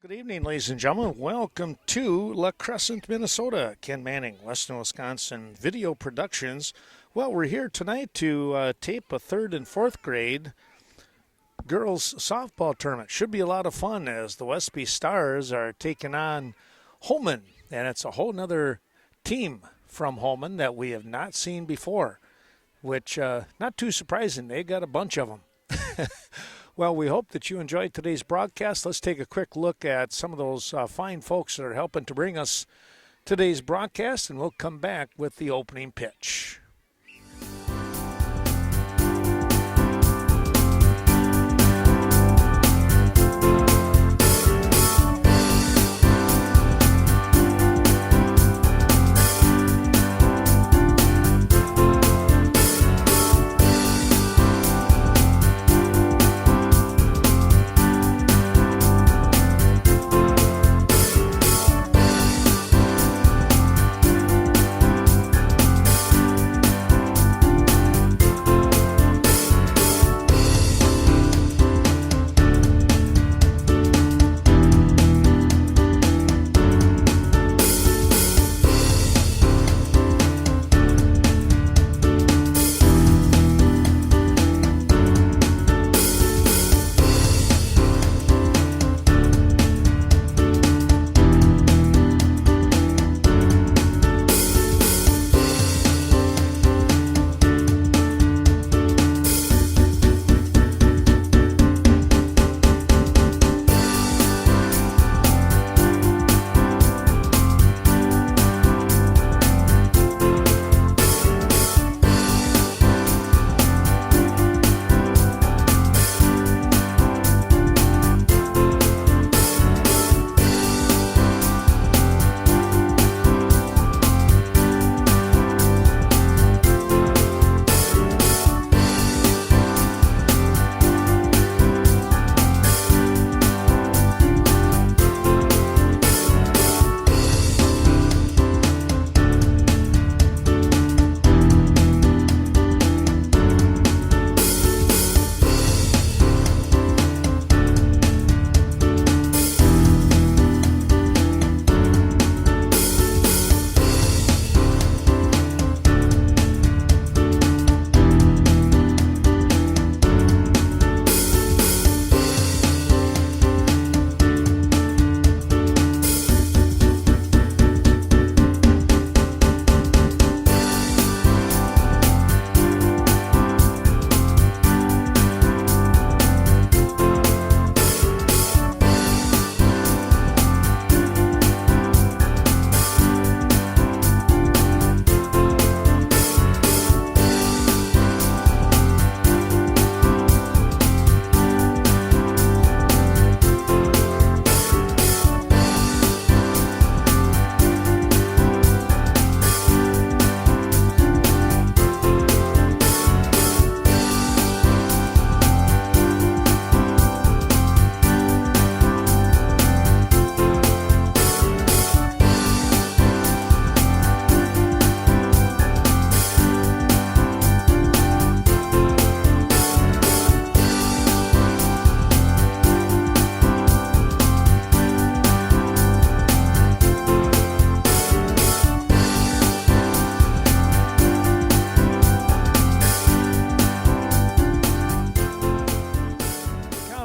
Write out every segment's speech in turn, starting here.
Good evening, ladies and gentlemen. Welcome to La Crescent, Minnesota. Ken Manning, Western Wisconsin Video Productions. Well, we're here tonight to tape a third and fourth grade girls softball tournament. Should be a lot of fun as the Westby Stars are taking on Holmen, and it's a whole nother team from Holmen that we have not seen before, which not too surprising. They got a bunch of them. Well, we hope that you enjoyed today's broadcast. Let's take a quick look at some of those fine folks that are helping to bring us today's broadcast, and we'll come back with the opening pitch.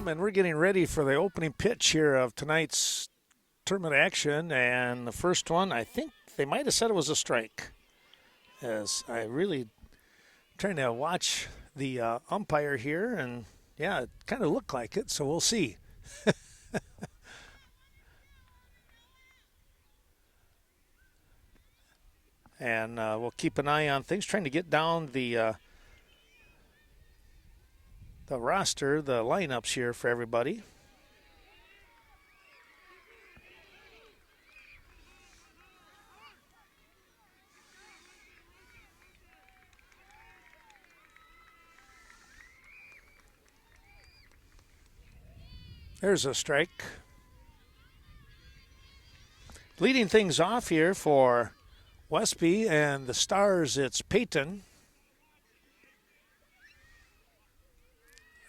And we're getting ready for the opening pitch here of tonight's tournament action. And the first one, I think they might have said it was a strike, as I really trying to watch the umpire here. And, yeah, it kind of looked like it, so we'll see. And we'll keep an eye on things, trying to get down the roster, the lineups here for everybody. There's a strike. Leading things off here for Westby and the Stars, it's Peyton.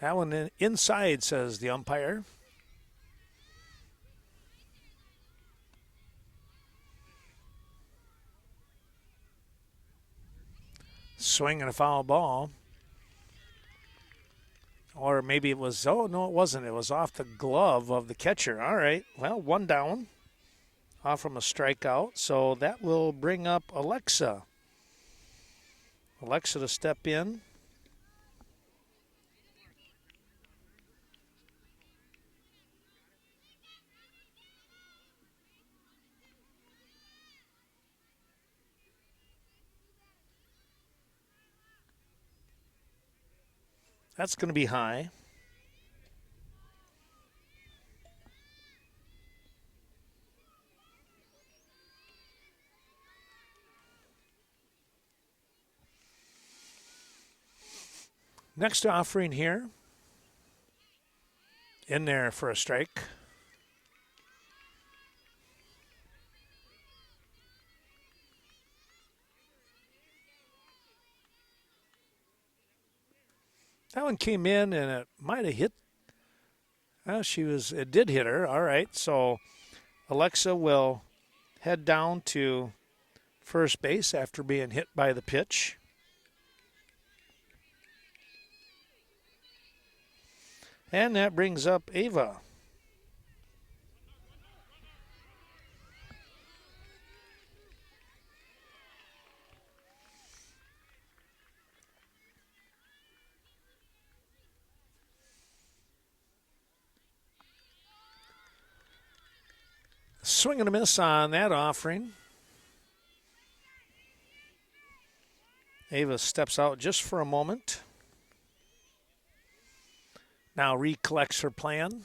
That one inside, says the umpire. Swing and a foul ball. Or maybe it was, oh, no, it wasn't. It was off the glove of the catcher. All right. Well, one down off from a strikeout. So that will bring up Alexa. Alexa to step in. That's going to be high. Next offering here. In there for a strike. That one came in and it might have hit. Well, it did hit her. All right. So Alexa will head down to first base after being hit by the pitch. And that brings up Ava. Swing and a miss on that offering. Ava steps out just for a moment. Now recollects her plan.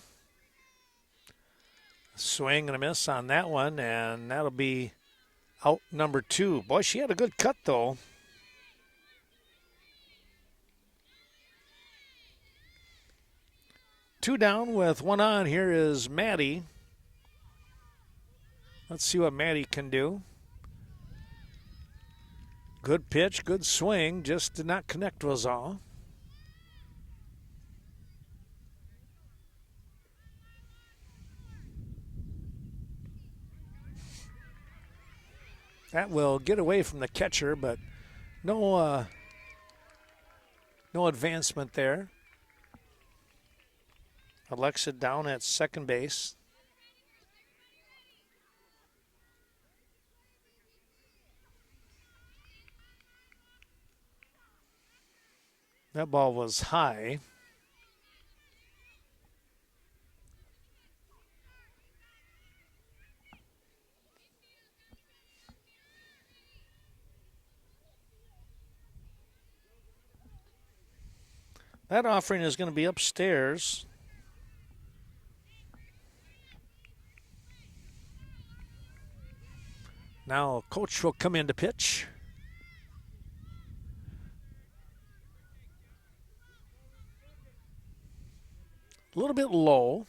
Swing and a miss on that one, and that'll be out number 2. Boy, she had a good cut, though. Two down with one on. Here is Maddie. Let's see what Maddie can do. Good pitch, good swing, just did not connect was all. That will get away from the catcher, but no advancement there. Alexa down at second base. That ball was high. That offering is going to be upstairs. Now coach will come in to pitch. A little bit low.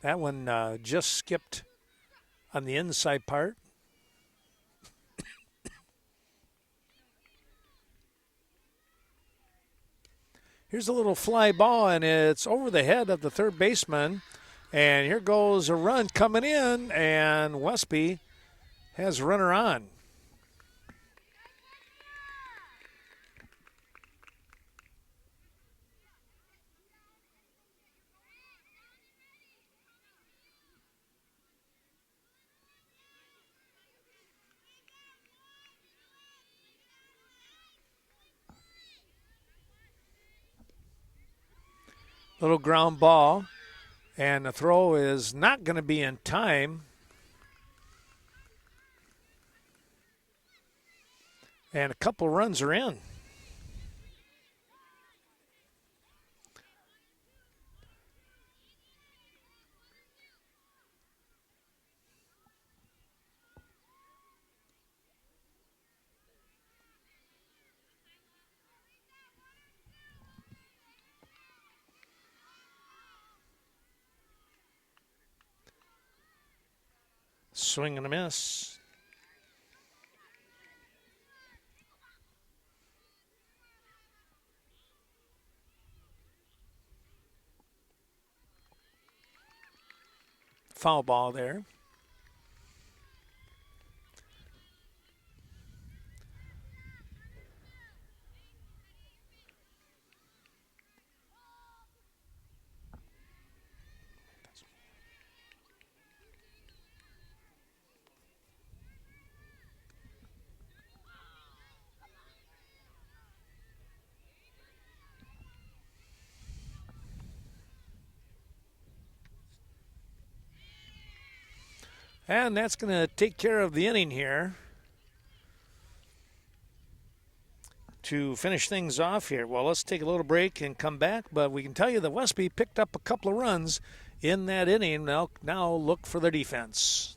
That one just skipped on the inside part. Here's a little fly ball, and it's over the head of the third baseman. And here goes a run coming in, and Westby has a runner on. Little ground ball, and the throw is not going to be in time. And a couple runs are in. Swing and a miss. foul ball there. And that's going to take care of the inning here. To finish things off here, well, let's take a little break and come back. But we can tell you that Westby picked up a couple of runs in that inning. Now look for the defense.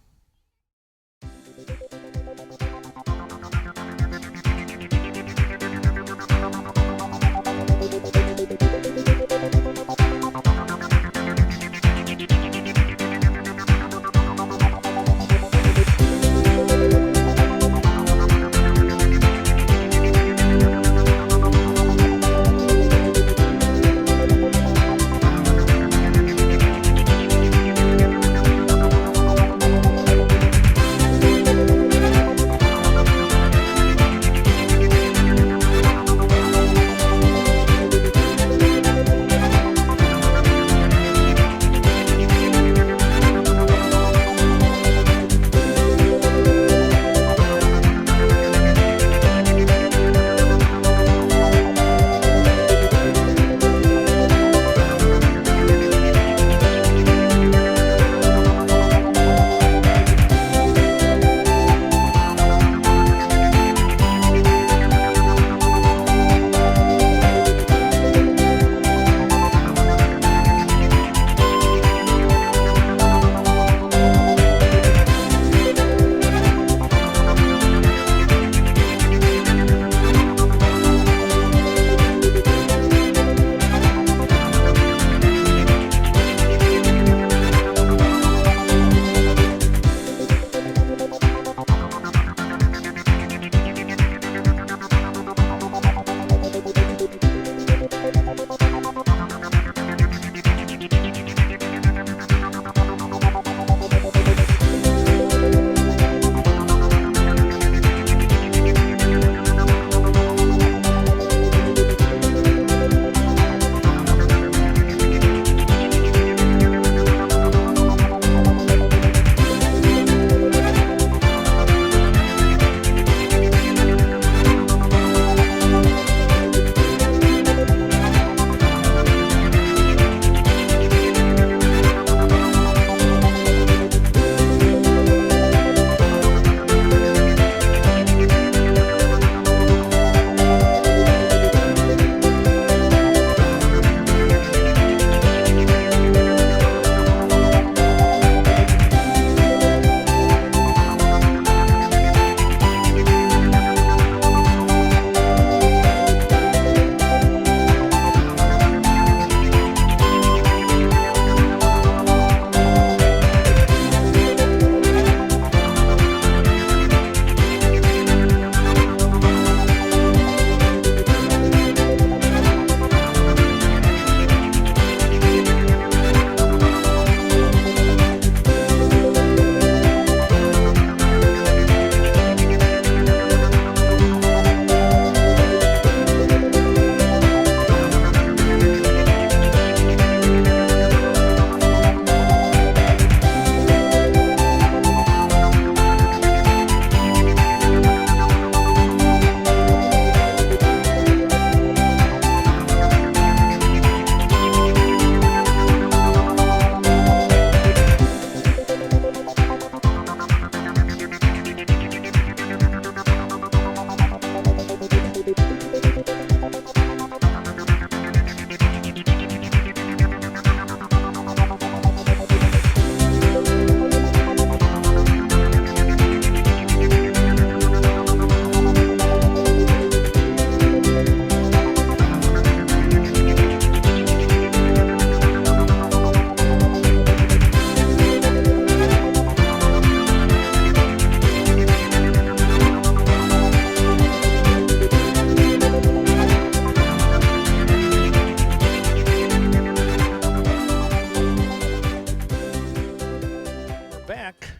back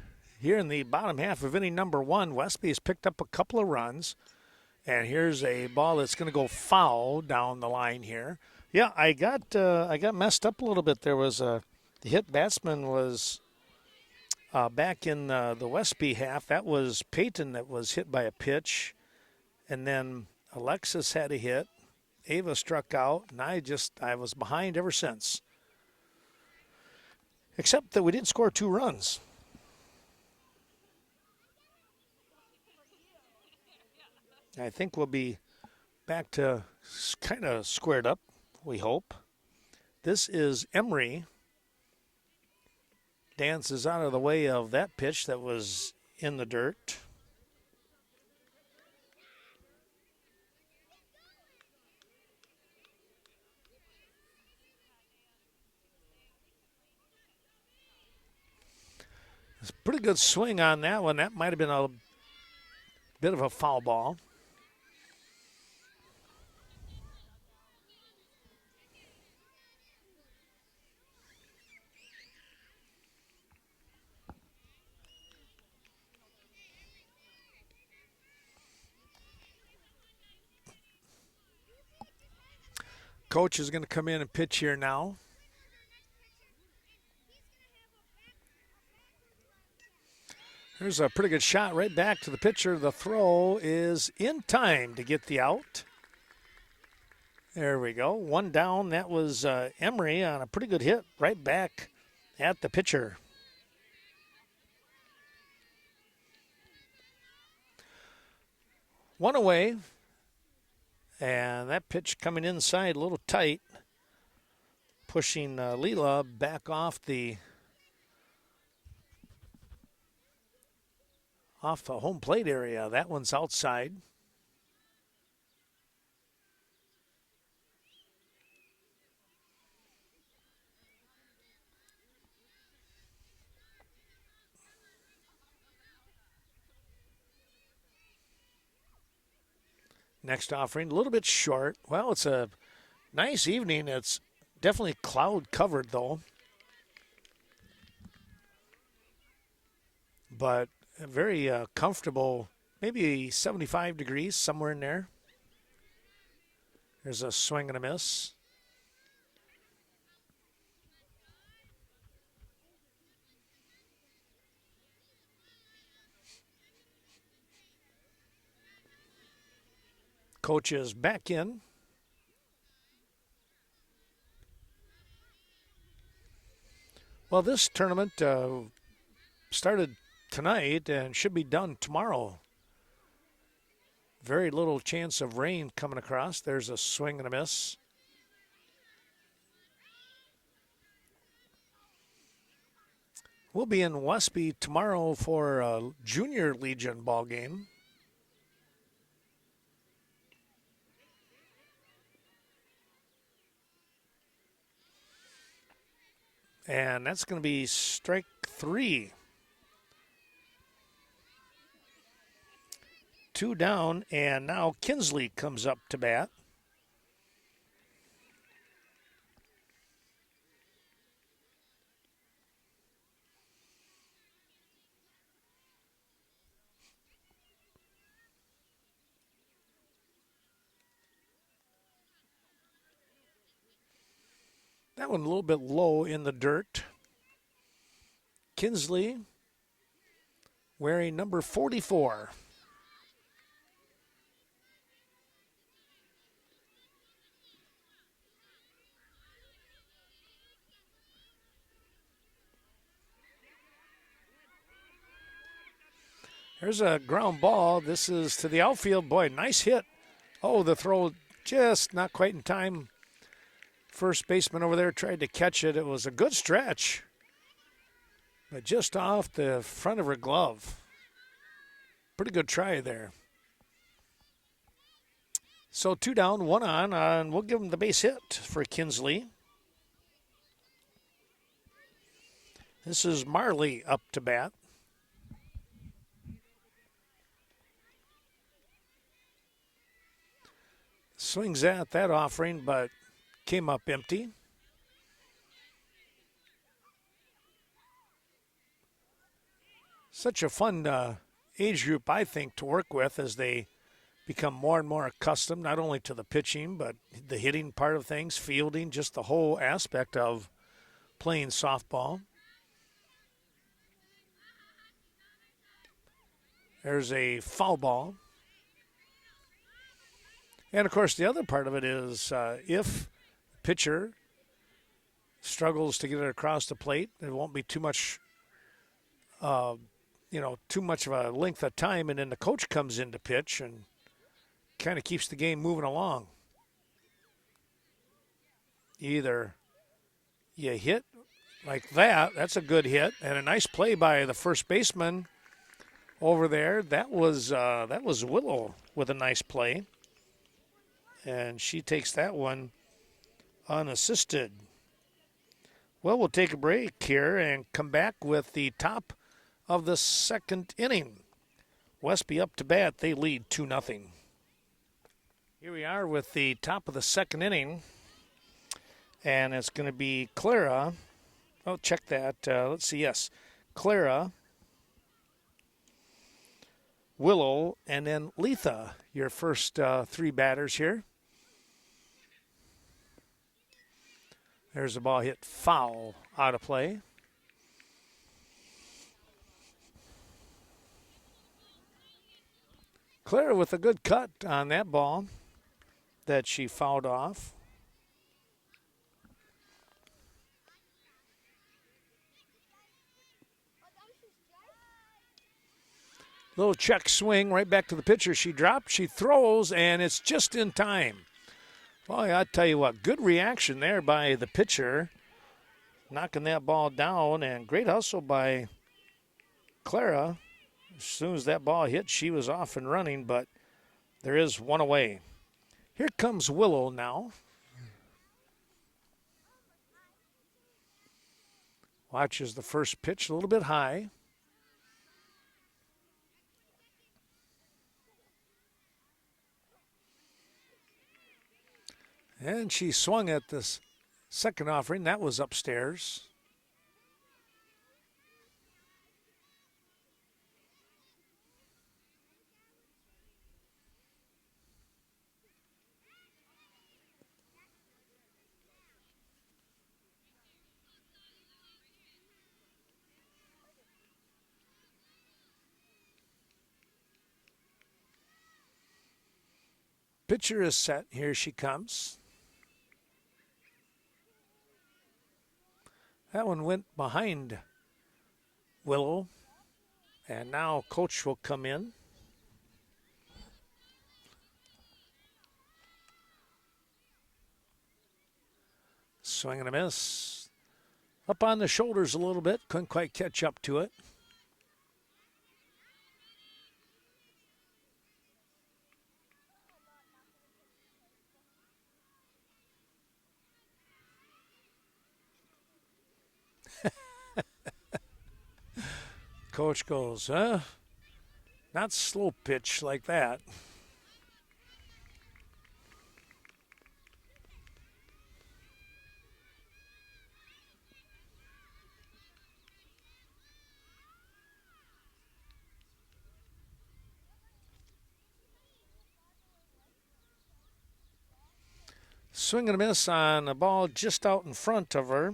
here in the bottom half of inning number one. Westby has picked up a couple of runs. And here's a ball that's going to go foul down the line here. Yeah, I got messed up a little bit. There was the hit batsman was back in the Westby half. That was Peyton that was hit by a pitch. And then Alexis had a hit. Ava struck out, and I was behind ever since. Except that we did score 2 runs. I think we'll be back to kind of squared up, we hope. This is Emery. Dances out of the way of that pitch that was in the dirt. It's a pretty good swing on that one. That might have been a bit of a foul ball. Coach is going to come in and pitch here now. There's a pretty good shot right back to the pitcher. The throw is in time to get the out. There we go. 1 down. That was Emery on a pretty good hit right back at the pitcher. One away. And that pitch coming inside a little tight, pushing Leela back off the home plate area. That one's outside. Next offering, a little bit short. Well, it's a nice evening. It's definitely cloud covered, though. But very comfortable, maybe 75 degrees, somewhere in there. There's a swing and a miss. Coach is back in. Well, this tournament started tonight and should be done tomorrow. Very little chance of rain coming across. There's a swing and a miss. We'll be in Westby tomorrow for a Junior Legion ball game. And that's going to be strike 3. 2 down, and now Kinsley comes up to bat. That one a little bit low in the dirt. Kinsley wearing number 44. There's a ground ball. This is to the outfield. Boy, nice hit. Oh, the throw just not quite in time. First baseman over there tried to catch it. It was a good stretch, but just off the front of her glove. Pretty good try there. So 2 down, 1 on, and we'll give him the base hit for Kinsley. This is Marley up to bat. Swings at that offering, but came up empty. Such a fun age group, I think, to work with as they become more and more accustomed not only to the pitching, but the hitting part of things, fielding, just the whole aspect of playing softball. There's a foul ball. And, of course, the other part of it is if the pitcher struggles to get it across the plate, there won't be too much, too much of a length of time, and then the coach comes in to pitch and kind of keeps the game moving along. Either you hit like that, that's a good hit, and a nice play by the first baseman over there. That was Willow with a nice play, and she takes that one unassisted. Well, we'll take a break here and come back with the top of the second inning. Westby up to bat. They lead 2-0. Here we are with the top of the second inning, and it's going to be Clara. Oh, check that. Let's see. Yes, Clara, Willow, and then Letha, your first three batters here. There's a ball hit foul out of play. Clara with a good cut on that ball that she fouled off. Little check swing right back to the pitcher. She drops, she throws, and it's just in time. Well, I tell you what, good reaction there by the pitcher, knocking that ball down, and great hustle by Clara. As soon as that ball hit, she was off and running, but there is one away. Here comes Willow now. Watches the first pitch a little bit high. And she swung at this second offering. That was upstairs. Pitcher is set. Here she comes. That one went behind Willow. And now coach will come in. Swing and a miss. Up on the shoulders a little bit. Couldn't quite catch up to it. Coach goes, not slow pitch like that. Swing and a miss on a ball just out in front of her.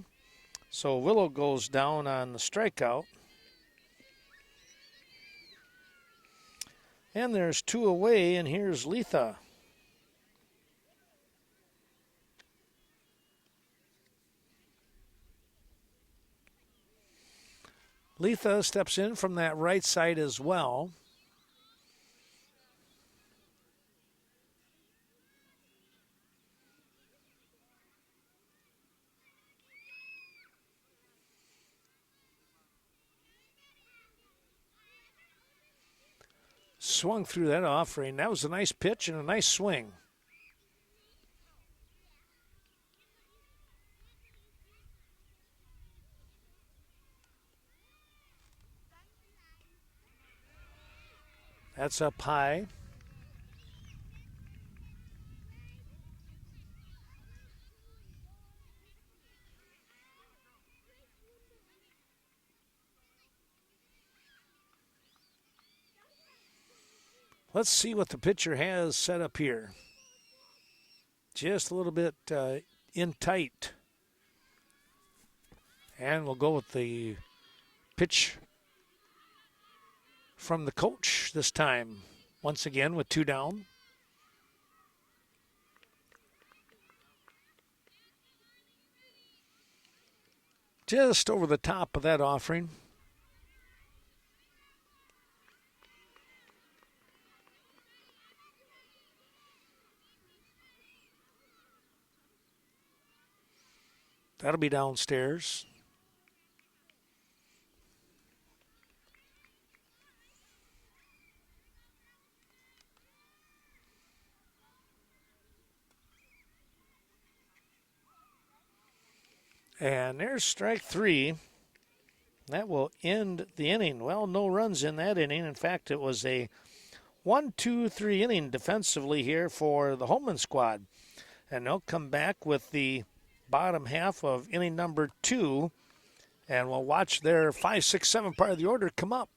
So Willow goes down on the strikeout. And there's two away, and here's Letha. Letha steps in from that right side as well. Swung through that offering. That was a nice pitch and a nice swing. That's up high. Let's see what the pitcher has set up here. Just a little bit in tight. And we'll go with the pitch from the coach this time. Once again with 2 down. Just over the top of that offering. That'll be downstairs. And there's strike 3. That will end the inning. Well, no runs in that inning. In fact, it was a 1-2-3 inning defensively here for the Holmen squad. And they'll come back with the bottom half of inning number 2. And we'll watch their 5, 6, 7 part of the order come up.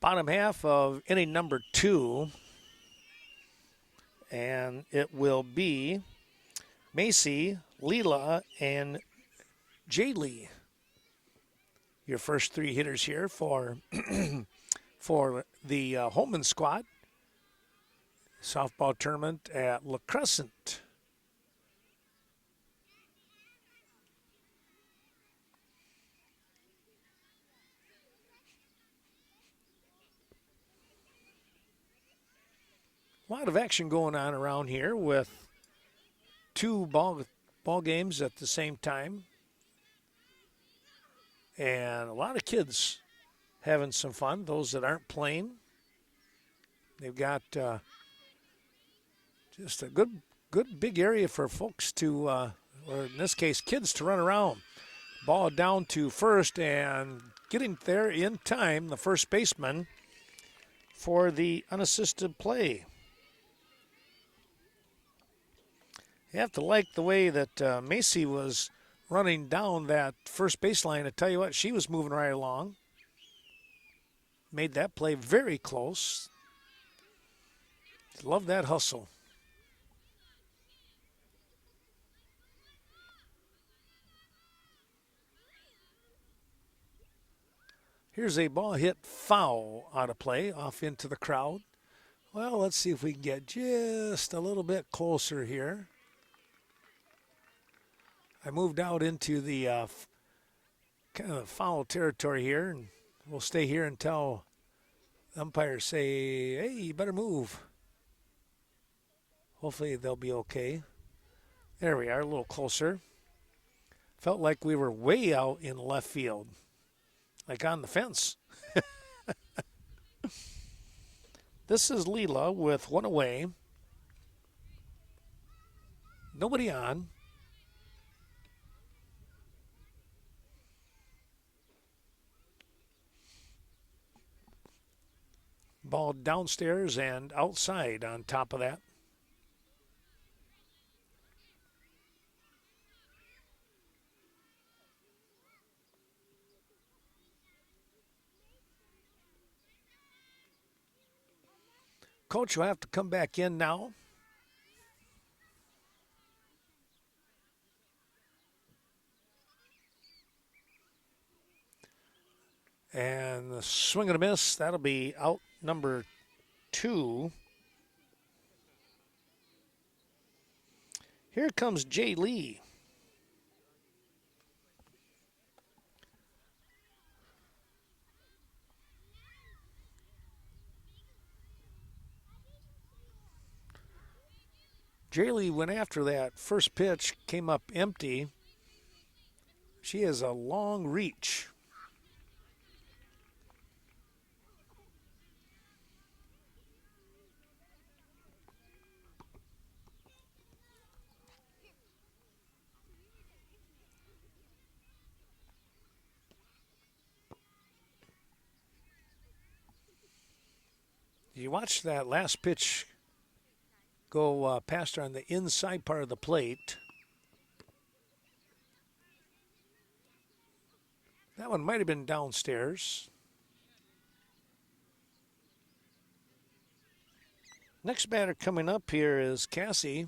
bottom half of inning number 2. And it will be Macy, Leela, and Jaylee. Your first 3 hitters here for for the Holmen squad. Softball tournament at Crescent. A lot of action going on around here with 2 ball games at the same time. And a lot of kids having some fun, those that aren't playing. They've got just a good big area for folks to, or in this case, kids to run around. Ball down to first and getting there in time, the first baseman for the unassisted play. You have to like the way that Macy was running down that first baseline. I tell you what, she was moving right along. Made that play very close. Love that hustle. Here's a ball hit foul out of play, off into the crowd. Well, let's see if we can get just a little bit closer here. I moved out into the kind of foul territory here, and we'll stay here until the umpires say, hey, you better move. Hopefully they'll be okay. There we are, a little closer. Felt like we were way out in left field, like on the fence. This is Leela with 1 away. Nobody on. Ball downstairs and outside on top of that. Coach will have to come back in now. And the swing and a miss, that'll be out number 2. Here comes Jay Lee. Jay Lee went after that first pitch, came up empty. She has a long reach. You watch that last pitch go past her on the inside part of the plate. That one might have been downstairs. Next batter coming up here is Cassie.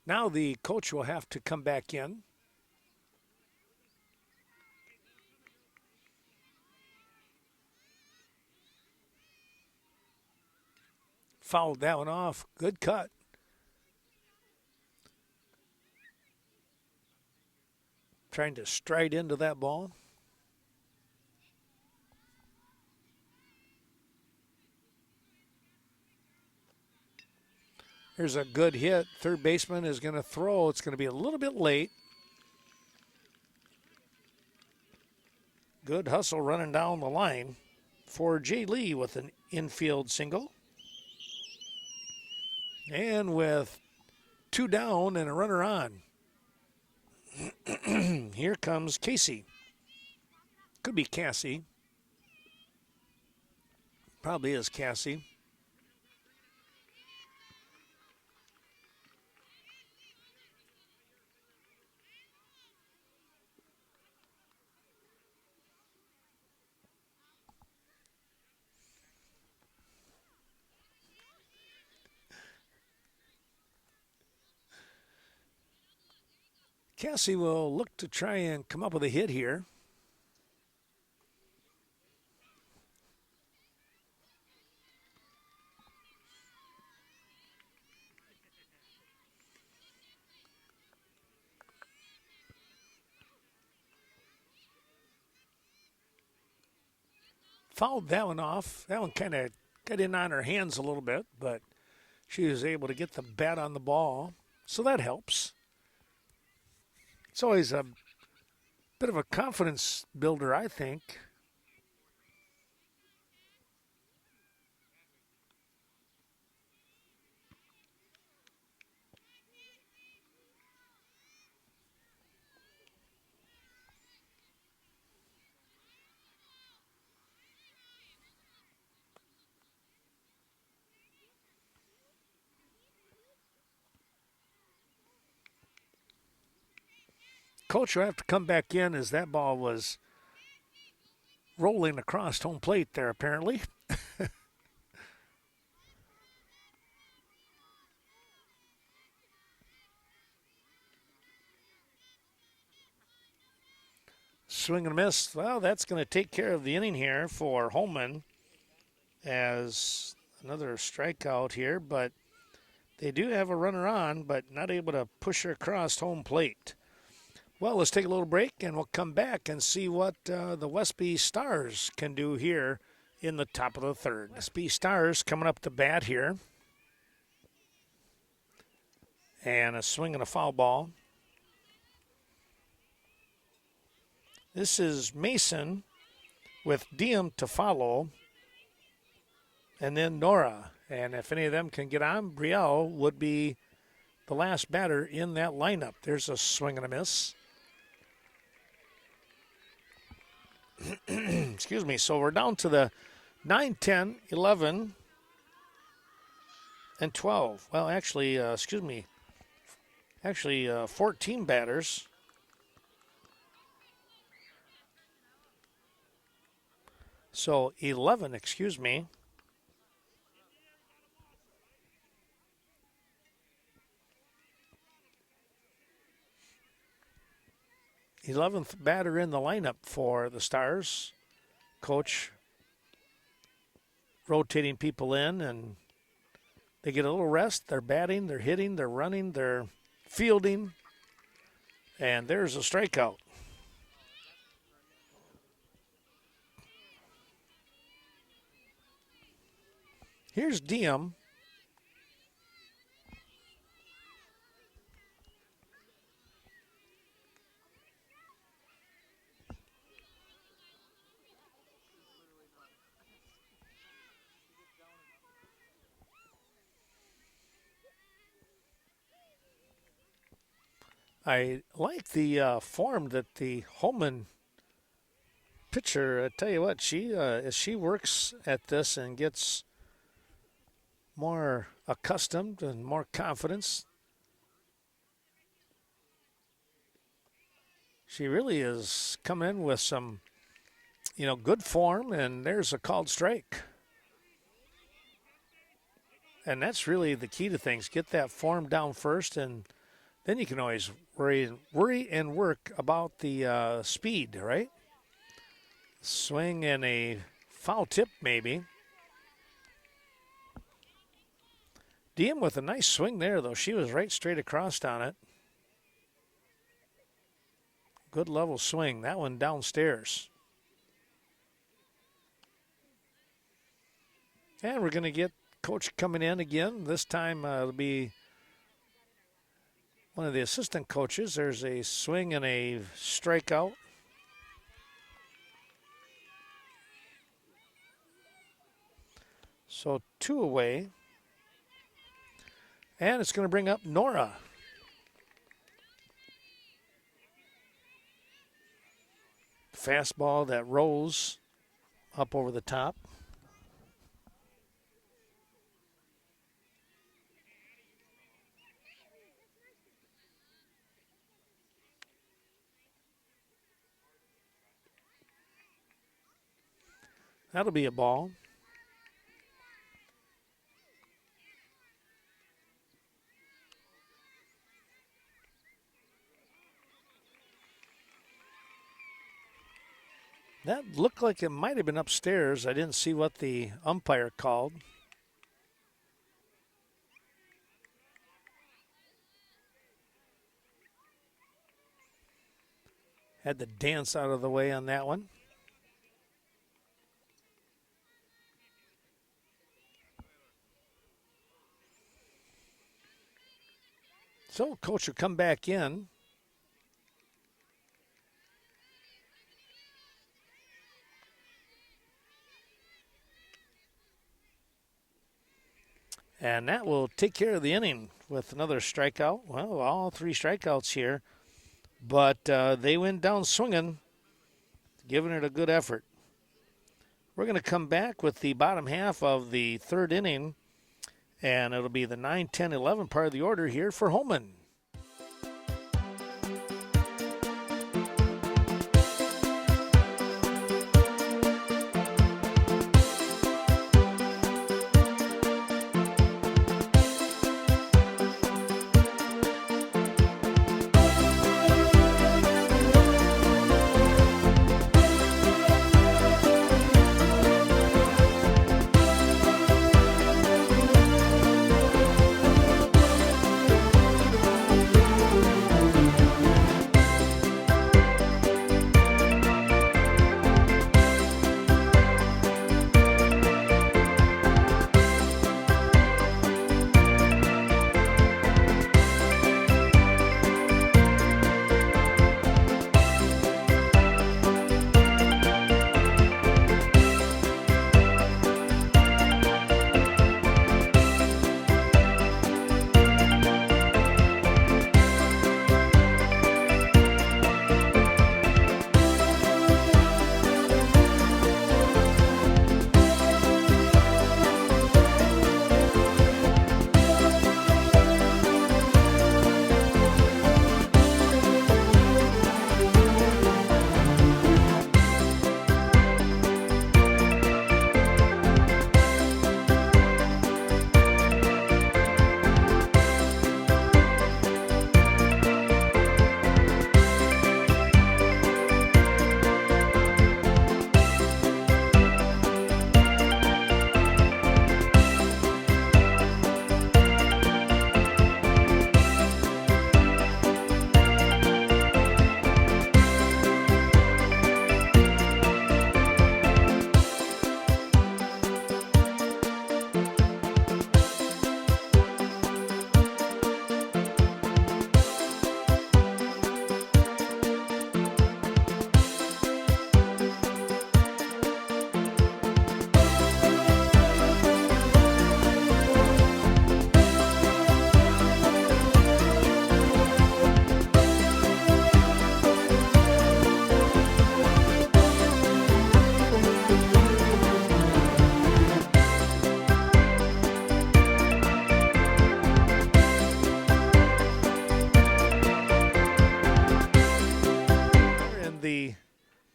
Now the coach will have to come back in. Fouled that one off. Good cut. Trying to stride into that ball. Here's a good hit. Third baseman is going to throw. It's going to be a little bit late. Good hustle running down the line for Jay Lee with an infield single. And with 2 down and a runner on. Here comes Casey. Could be Cassie. Probably is Cassie. Cassie will look to try and come up with a hit here. Fouled that one off. That one kind of got in on her hands a little bit, but she was able to get the bat on the ball, so that helps. It's always a bit of a confidence builder, I think. Coach will have to come back in as that ball was rolling across home plate there, apparently. Swing and a miss. Well, that's going to take care of the inning here for Holmen as another strikeout here, but they do have a runner on, but not able to push her across home plate. Well, let's take a little break, and we'll come back and see what the Westby Stars can do here in the top of the third. Westby Stars coming up to bat here. And a swing and a foul ball. This is Mason with Diem to follow, and then Nora. And if any of them can get on, Brielle would be the last batter in that lineup. There's a swing and a miss. Excuse me. So we're down to the 9, 10, 11, and 12. Well, actually, 14 batters. So 11, excuse me. 11th batter in the lineup for the Stars. Coach rotating people in, and they get a little rest. They're batting, they're hitting, they're running, they're fielding. And there's a strikeout. Here's Diem. I like the form that the Holmen pitcher, I tell you what, as she works at this and gets more accustomed and more confidence, she really is coming in with some, good form, and there's a called strike. And that's really the key to things. Get that form down first, and then you can always worry and work about the speed, right? Swing and a foul tip, maybe. Diem with a nice swing there, though. She was right straight across on it. Good level swing. That one downstairs. And we're going to get Coach coming in again. This time it'll be one of the assistant coaches. There's a swing and a strikeout. So 2 away. And it's going to bring up Nora. Fastball that rolls up over the top. That'll be a ball. That looked like it might have been upstairs. I didn't see what the umpire called. Had the dance out of the way on that one. So coach will come back in. And that will take care of the inning with another strikeout. Well, all 3 strikeouts here. But they went down swinging, giving it a good effort. We're going to come back with the bottom half of the 3rd inning. And it'll be the 9, 10, 11 part of the order here for Holmen.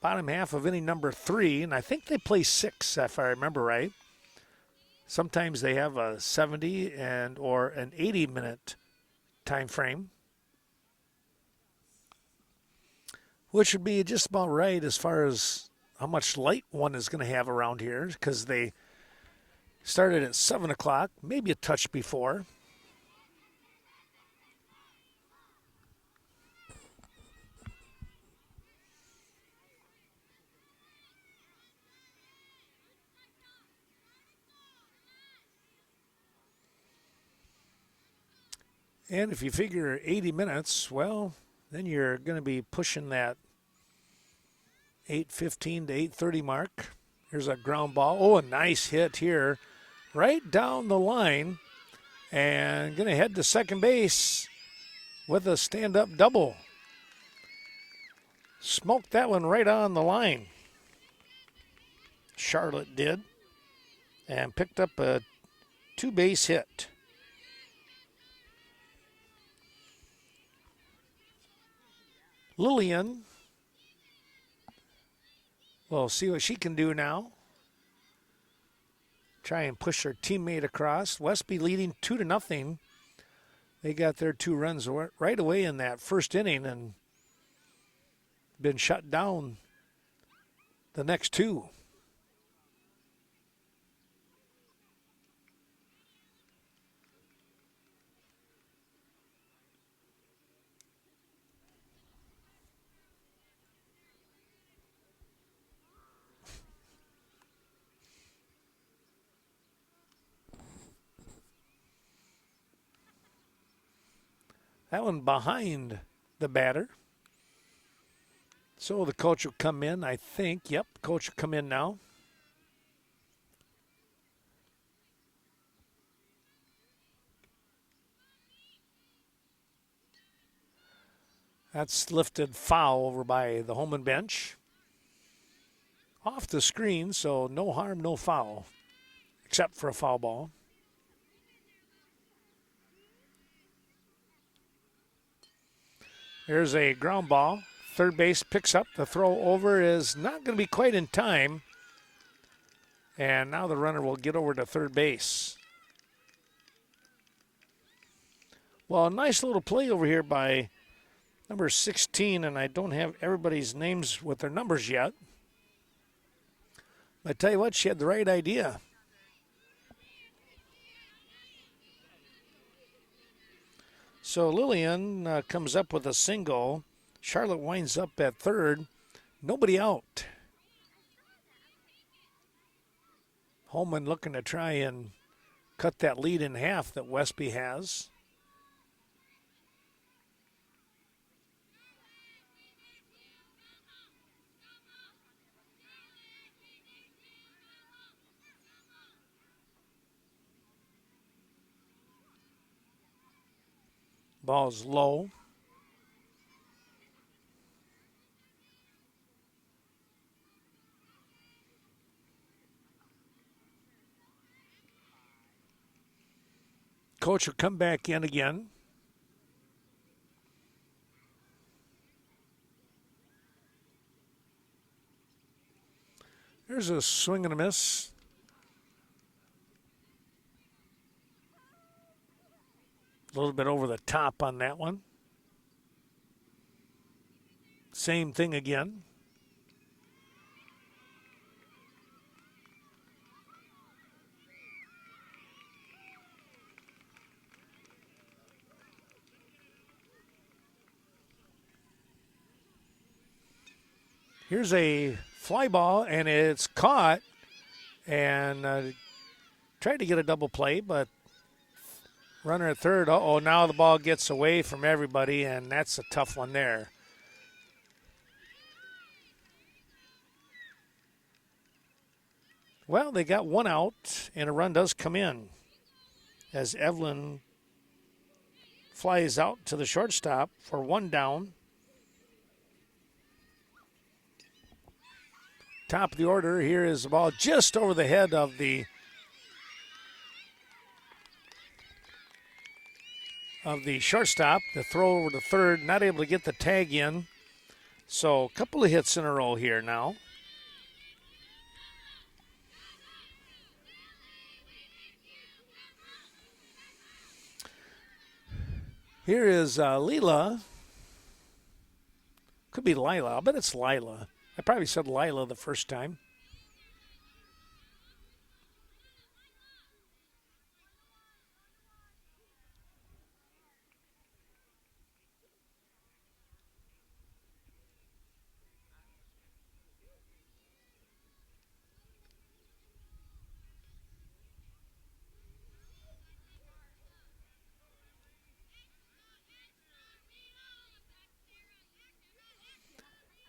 Bottom half of inning number 3, and I think they play 6 if I remember right. Sometimes they have a 70 or an 80-minute time frame, which would be just about right as far as how much light one is going to have around here, because they started at 7 o'clock, maybe a touch before. And if you figure 80 minutes, well, then you're going to be pushing that 8:15 to 8:30 mark. Here's a ground ball. Oh, a nice hit here right down the line. And going to head to second base with a stand-up double. Smoked that one right on the line. Charlotte did. And picked up a 2-base hit. Lillian will see what she can do now. Try and push her teammate across. Westby leading 2-0. They got their 2 runs right away in that first inning and been shut down the next two. That one behind the batter. So the coach will come in, I think. Yep, coach will come in now. That's lifted foul over by the Holmen bench. Off the screen, so no harm, no foul, except for a foul ball. There's a ground ball. Third base picks up. The throw over is not going to be quite in time. And now the runner will get over to third base. Well, a nice little play over here by number 16, and I don't have everybody's names with their numbers yet. I tell you what, she had the right idea. So Lillian comes up with a single. Charlotte winds up at third. Nobody out. Holmen looking to try and cut that lead in half that Westby has. Ball's low. Coach will come back in again. There's a swing and a miss. A little bit over the top on that one. Same thing again. Here's a fly ball, and it's caught. And tried to get a double play, but runner at third. Uh-oh, now the ball gets away from everybody, and that's a tough one there. Well, they got one out, and a run does come in as Evelyn flies out to the shortstop for one down. Top of the order, here is the ball just over the head of the shortstop. The throw over to third, not able to get the tag in. So a couple of hits in a row here now. Here is Leela. Could be Lila. I'll bet it's Lila. I probably said Lila the first time.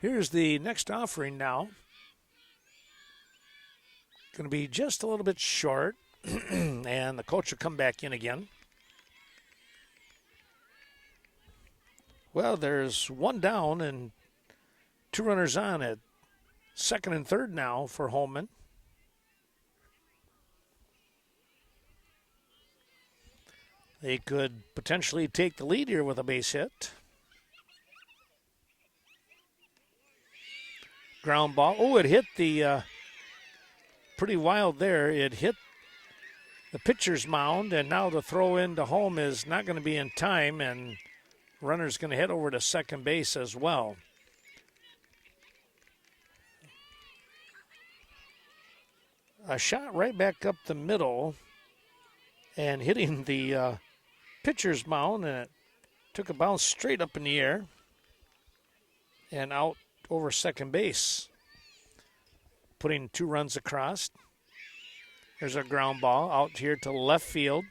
Here's the next offering now. Going to be just a little bit short, and the coach will come back in again. Well, there's one down and two runners on at second and third now for Holmen. They could potentially take the lead here with a base hit. Ground ball. Oh, it hit the pretty wild there. It hit the pitcher's mound, and now the throw into home is not going to be in time, and runner's going to head over to second base as well. a shot right back up the middle and hitting the pitcher's mound, and it took a bounce straight up in the air and out over second base, putting 2 runs across. There's a ground ball out here to left field.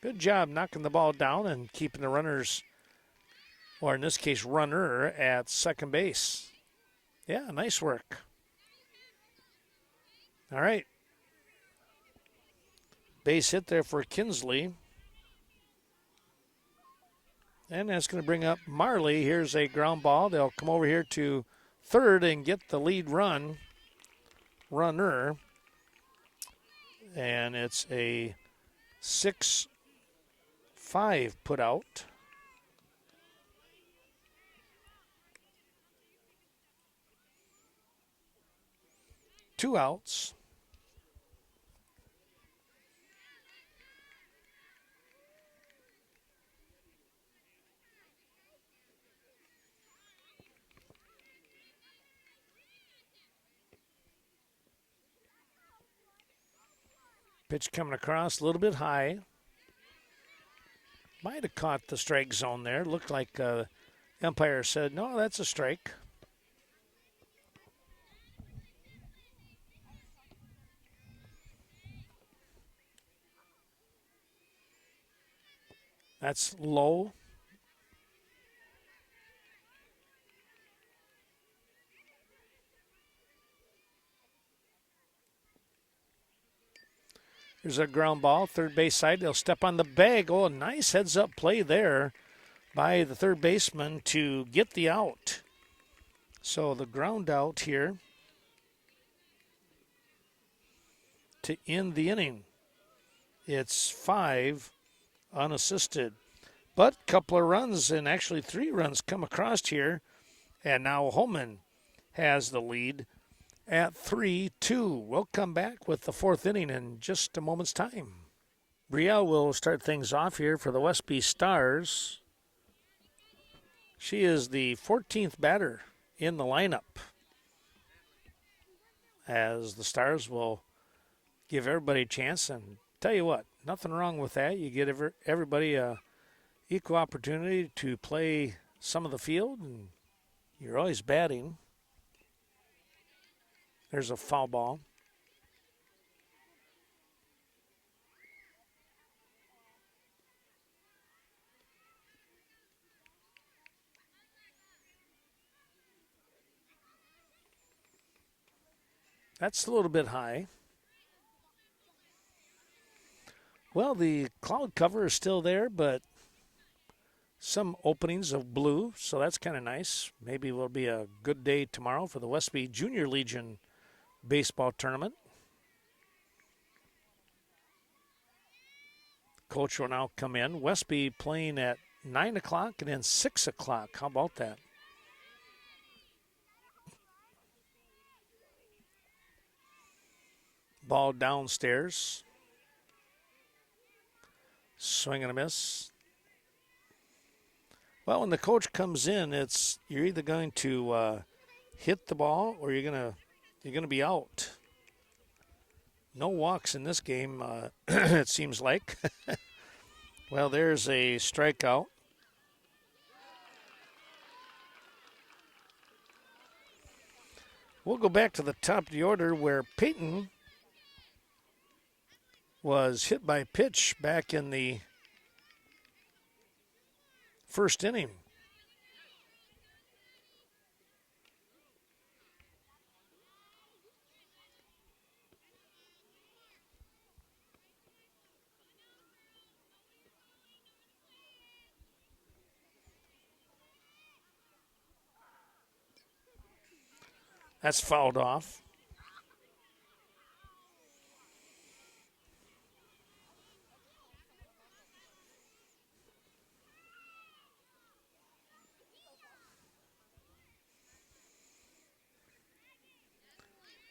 Good job knocking the ball down and keeping the runners, or in this case, runner, at second base. Yeah, nice work. All right. Base hit there for Kinsley. And that's going to bring up Marley. Here's a ground ball. They'll come over here to third and get the lead runner. And it's a 6-5 put out. Two outs. Pitch coming across a little bit high. Might have caught the strike zone there. Looked like the umpire said, no, that's a strike. That's low. There's a ground ball, third base side. They'll step on the bag. Oh, a nice heads-up play there by the third baseman to get the out. So the ground out here to end the inning. It's 5 unassisted. But a couple of runs, and actually 3 runs, come across here. And now Holmen has the lead at 3-2. We'll come back with the 4th inning in just a moment's time. Brielle will start things off here for the Westby Stars. She is the 14th batter in the lineup, as the Stars will give everybody a chance. And tell you what, nothing wrong with that. You get everybody a equal opportunity to play some of the field, and you're always batting. There's a foul ball. That's a little bit high. Well, the cloud cover is still there, but some openings of blue, so that's kind of nice. Maybe it will be a good day tomorrow for the Westby Junior Legion baseball tournament. Coach will now come in. Westby playing at 9 o'clock and then 6 o'clock. How about that? Ball downstairs. Swing and a miss. Well, when the coach comes in, you're either going to hit the ball or you're going to be out. No walks in this game, it seems like. Well, there's a strikeout. We'll go back to the top of the order where Peyton was hit by a pitch back in the first inning. That's fouled off.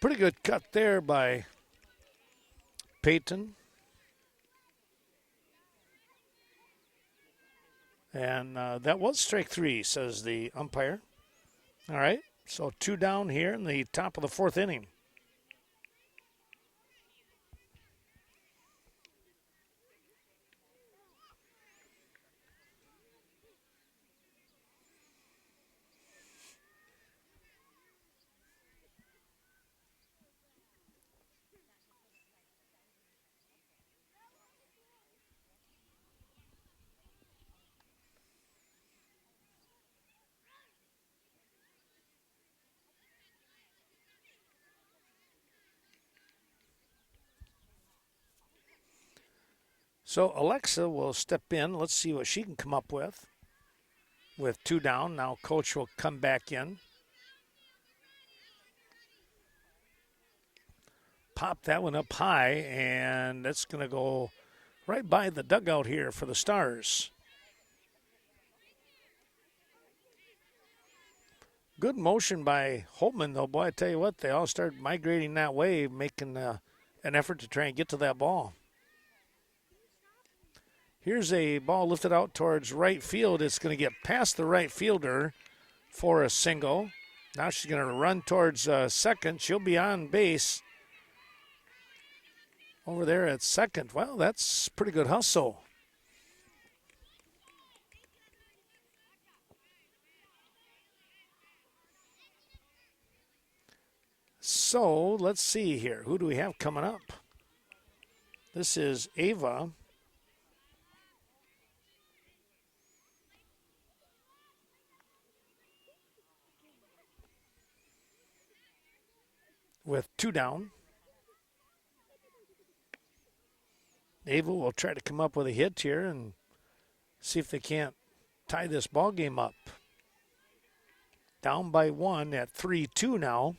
Pretty good cut there by Peyton. And that was strike 3, says the umpire. All right, so 2 down here in the top of the 4th inning. So Alexa will step in. Let's see what she can come up with. With 2 down, now coach will come back in. Pop that one up high, and that's going to go right by the dugout here for the Stars. Good motion by Holmen, though. Boy, I tell you what, they all started migrating that way, making an effort to try and get to that ball. Here's a ball lifted out towards right field. It's going to get past the right fielder for a single. Now she's going to run towards second. She'll be on base over there at second. Well, that's pretty good hustle. So let's see here. Who do we have coming up? This is Ava. With 2 down. Ava will try to come up with a hit here and see if they can't tie this ball game up. Down by 1 at 3-2 now.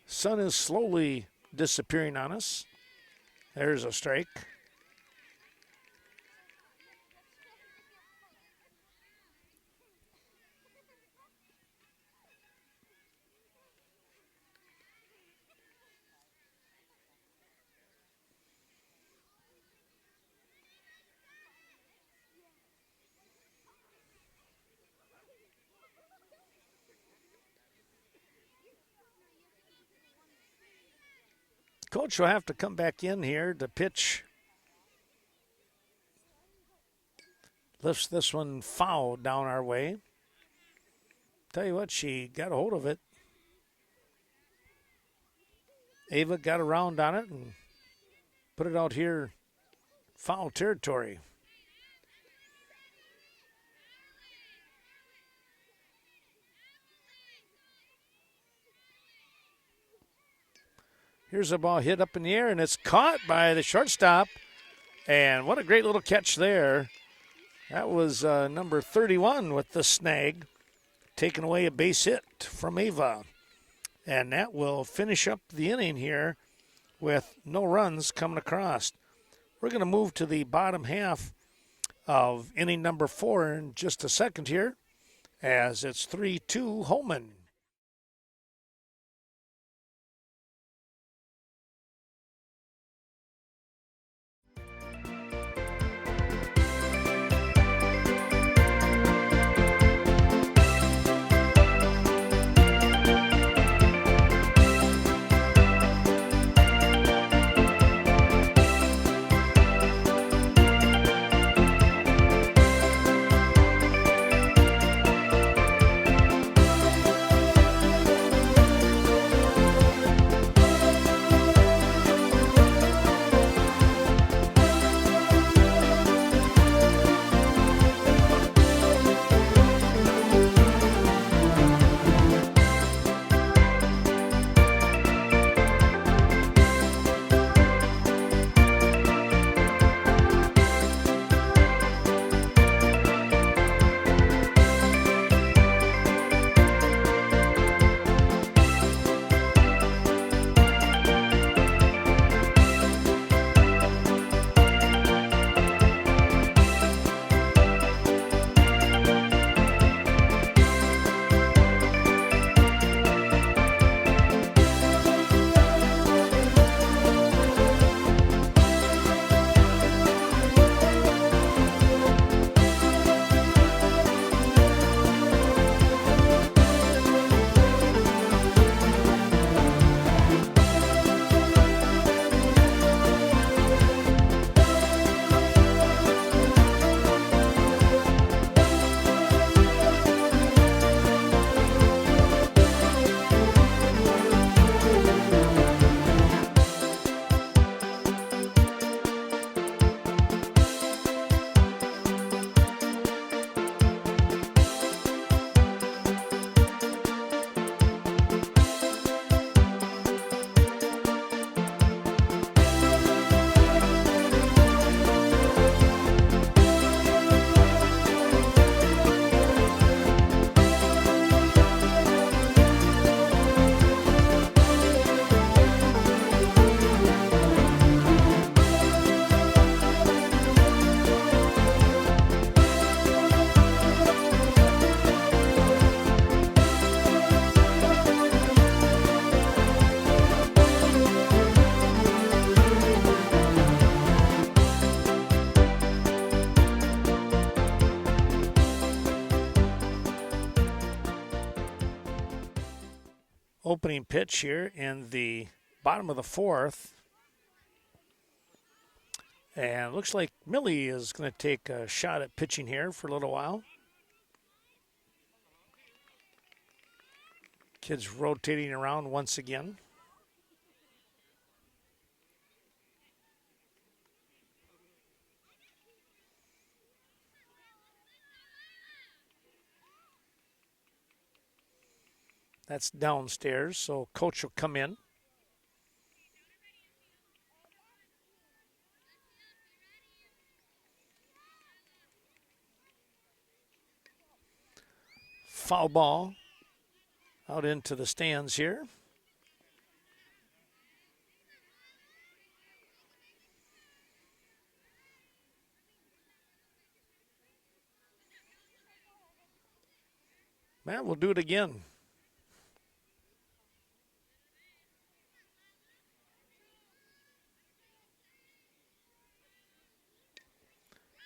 Sun is slowly disappearing on us. There's a strike. Coach will have to come back in here to pitch. Lifts this one foul down our way. Tell you what, she got a hold of it. Ava got around on it and put it out here, foul territory. Here's a ball hit up in the air, and it's caught by the shortstop. And what a great little catch there. That was number 31 with the snag, taking away a base hit from Ava. And that will finish up the inning here with no runs coming across. We're going to move to the bottom half of inning number 4 in just a second here, as it's 3-2 Holmen. opening pitch here in the bottom of the fourth. And it looks like Millie is going to take a shot at pitching here for a little while. Kids rotating around once again. That's downstairs, so coach will come in. Foul ball out into the stands here. Man, we'll do it again.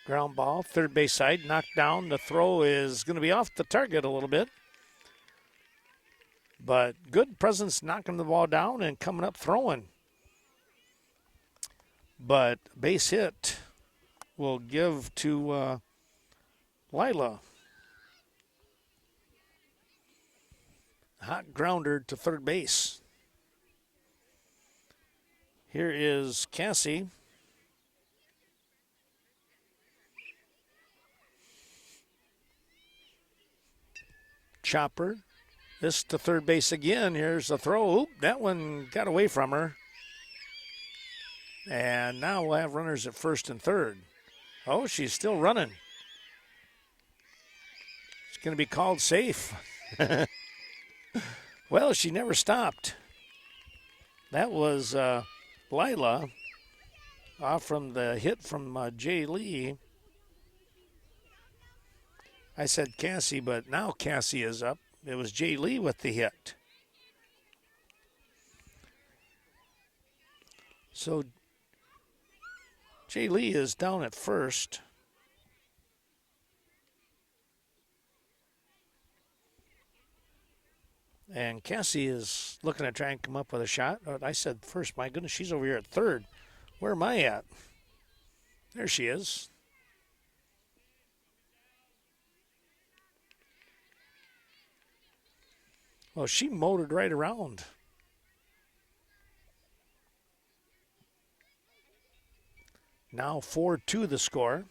Ground ball, third base side, knocked down. The throw is going to be off the target a little bit. But good presence knocking the ball down and coming up throwing. But base hit will give to Lila. Hot grounder to third base. Here is Cassie. Chopper. This to third base again. Here's the throw. Oop, that one got away from her. And now we'll have runners at first and third. Oh, she's still running. It's going to be called safe. Well, she never stopped. That was Lila off from the hit from Jay Lee. I said Cassie, but now Cassie is up. It was Jay Lee with the hit. So Jay Lee is down at first. And Cassie is looking to try and come up with a shot. I said first, my goodness, she's over here at third. Where am I at? There she is. Well, she motored right around. Now 4-2 the score.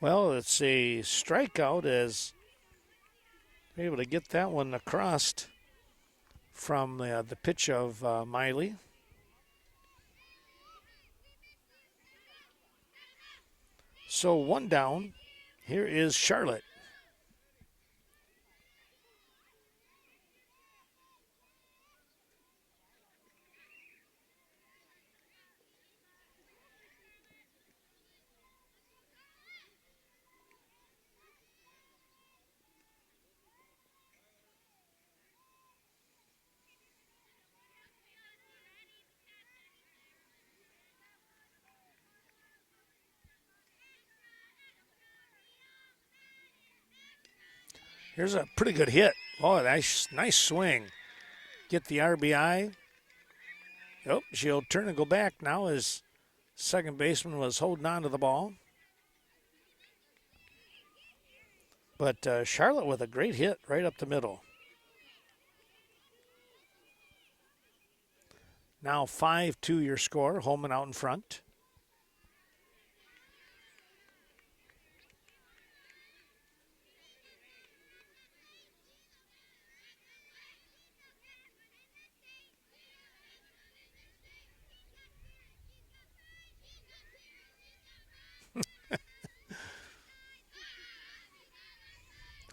Well, it's a strikeout as they're able to get that one across from the pitch of Miley. So one down. Here is Charlotte. Here's a pretty good hit. Oh, nice swing. Get the RBI. Oh, she'll turn and go back now as second baseman was holding on to the ball. But Charlotte with a great hit right up the middle. Now 5-2 your score. Holmen out in front.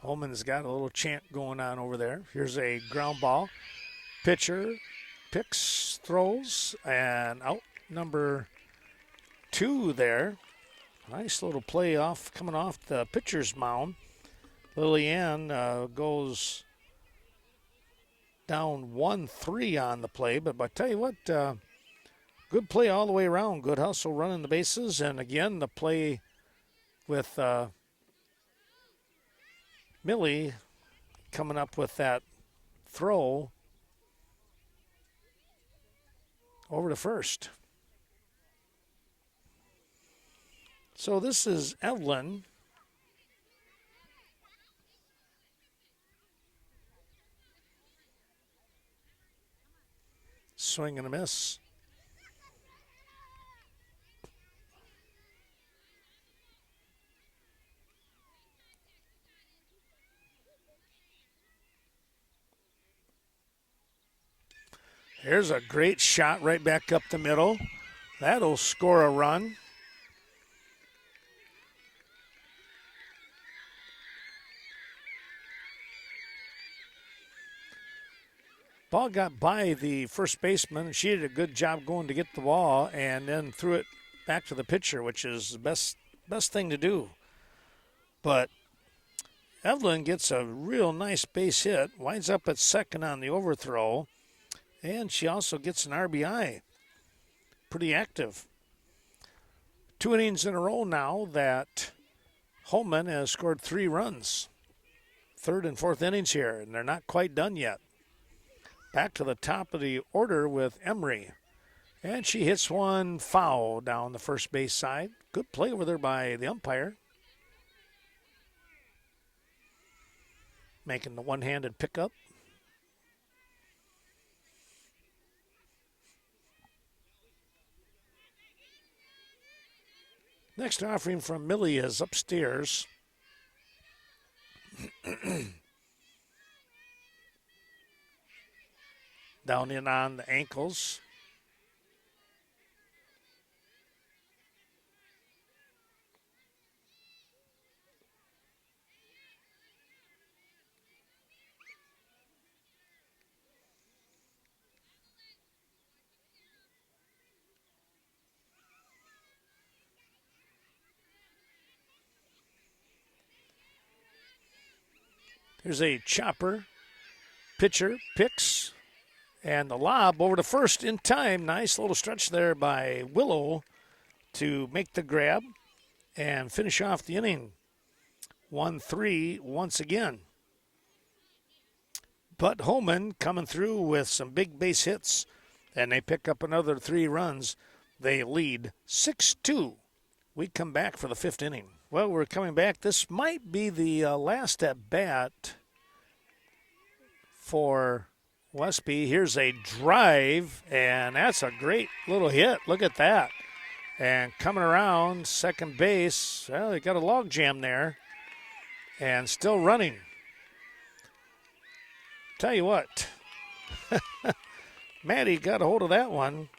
Holman's got a little chant going on over there. Here's a ground ball. Pitcher picks, throws, and out number 2 there. Nice little play off coming off the pitcher's mound. Lillian goes down 1-3 on the play, but I tell you what, Good play all the way around. Good hustle running the bases. And again, the play with Millie coming up with that throw over to first. So this is Evelyn. Swing and a miss. Here's a great shot right back up the middle. That'll score a run. Ball got by the first baseman. She did a good job going to get the ball and then threw it back to the pitcher, which is the best thing to do. But Evelyn gets a real nice base hit, winds up at second on the overthrow, and she also gets an RBI. Pretty active. 2 innings in a row now that Holmen has scored 3 runs. 3rd and 4th innings here, and they're not quite done yet. Back to the top of the order with Emery. And she hits one foul down the first base side. Good play over there by the umpire. Making the one-handed pickup. Next offering from Millie is upstairs. Down in on the ankles. There's a chopper. Pitcher picks. And the lob over to first in time. Nice little stretch there by Willow to make the grab and finish off the inning. 1-3 once again. But Holmen coming through with some big base hits, and they pick up another 3 runs. They lead 6-2. We come back for the 5th inning. Well, we're coming back. This might be the last at bat for Westby. Here's a drive, and that's a great little hit. Look at that. And coming around second base, well, they got a log jam there and still running. Tell you what, Maddie got a hold of that one.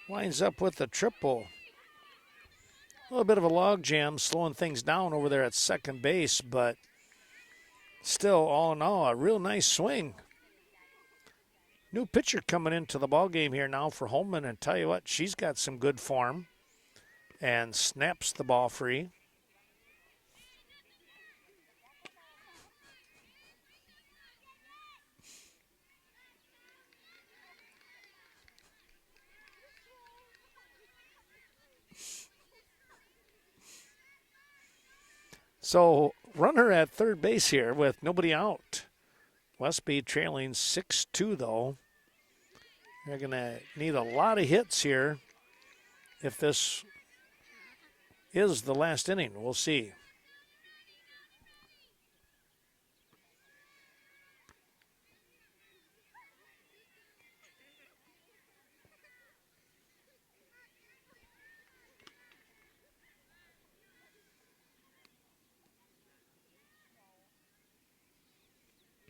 Winds up with the triple. A little bit of a log jam, slowing things down over there at second base, but still, all in all, a real nice swing. New pitcher coming into the ballgame here now for Holmen, and tell you what, she's got some good form and snaps the ball free. So, runner at third base here with nobody out. Westby trailing 6-2, though. They're going to need a lot of hits here if this is the last inning. We'll see.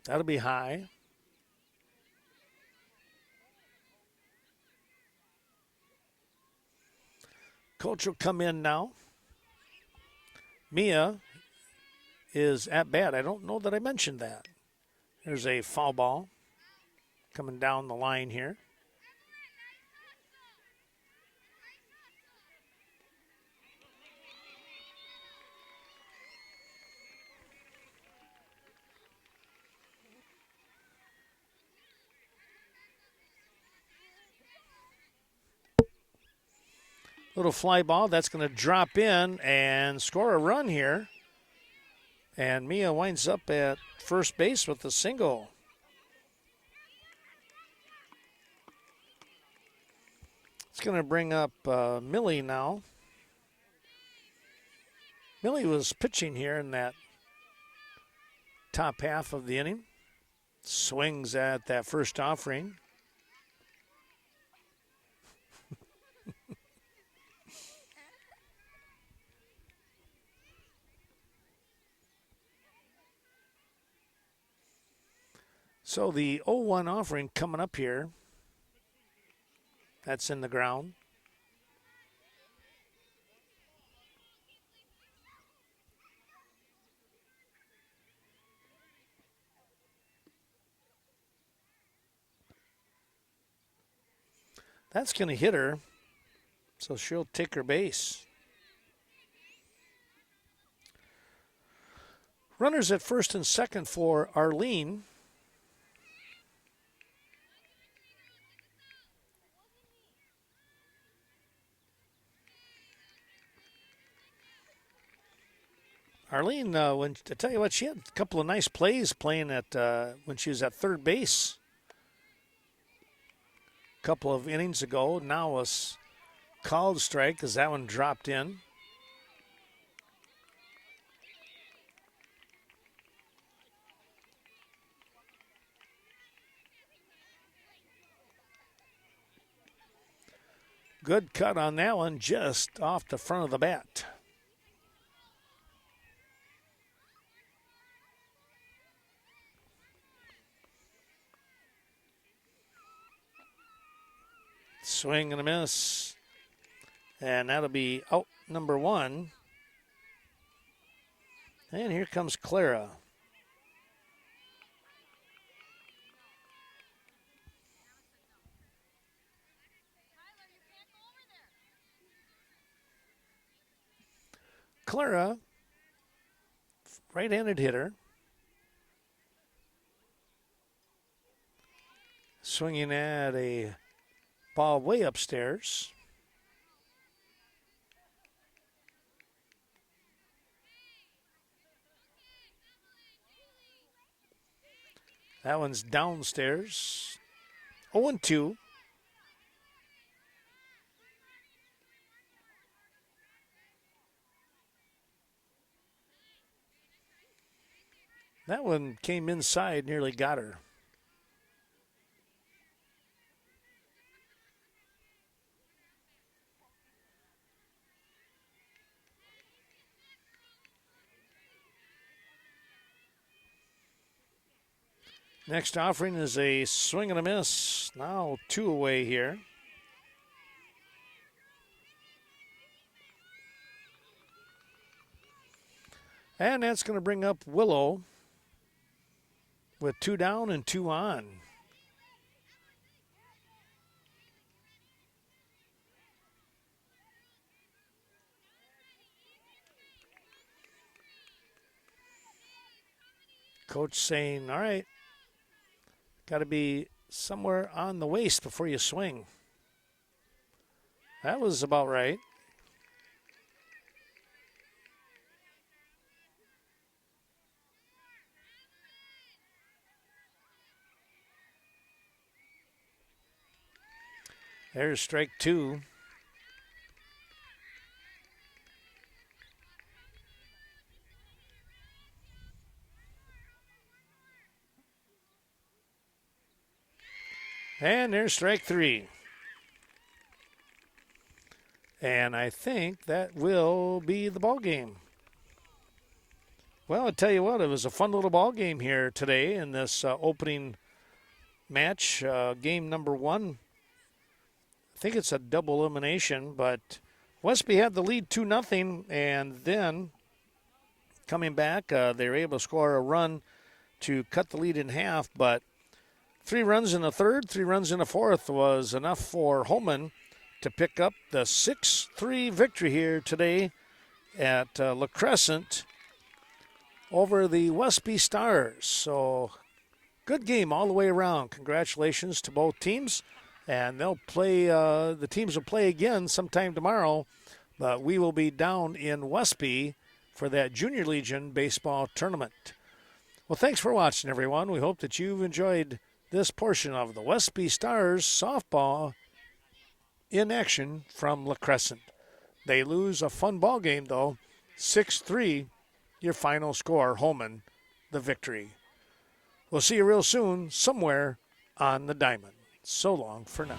That'll be high. Coach will come in now. Mia is at bat. I don't know that I mentioned that. There's a foul ball coming down the line here. Little fly ball that's going to drop in and score a run here. And Mia winds up at first base with a single. It's going to bring up Millie now. Millie was pitching here in that top half of the inning. Swings at that first offering. So the 0-1 offering coming up here. That's in the ground. That's going to hit her, so she'll take her base. Runners at first and second for Arlene. Arlene, when I tell you what, she had a couple of nice plays playing at when she was at third base a couple of innings ago. Now was called strike because that one dropped in. Good cut on that one, just off the front of the bat. Swing and a miss. And that'll be out number one. And here comes Clara. Clara, right-handed hitter. Swinging at a ball way upstairs. That one's downstairs. 0-2. That one came inside, nearly got her. Next offering is a swing and a miss. Now 2 away here. And that's going to bring up Willow with 2 down and 2 on. Coach saying, all right, got to be somewhere on the waist before you swing. That was about right. There's strike 2. And there's strike 3. And I think that will be the ball game. Well, I'll tell you what, it was a fun little ball game here today in this opening match, game number 1. I think it's a double elimination, but Westby had the lead 2-0, and then coming back, they were able to score a run to cut the lead in half, but 3 runs in the third, 3 runs in the fourth was enough for Holmen to pick up the 6-3 victory here today at Crescent over the Westby Stars. So good game all the way around. Congratulations to both teams. And they'll play, the teams will play again sometime tomorrow, but we will be down in Westby for that Junior Legion baseball tournament. Well, thanks for watching, everyone. We hope that you've enjoyed this portion of the Westby Stars softball in action from La Crescent. They lose a fun ball game, though. 6-3, your final score. Holmen, the victory. We'll see you real soon somewhere on the diamond. So long for now.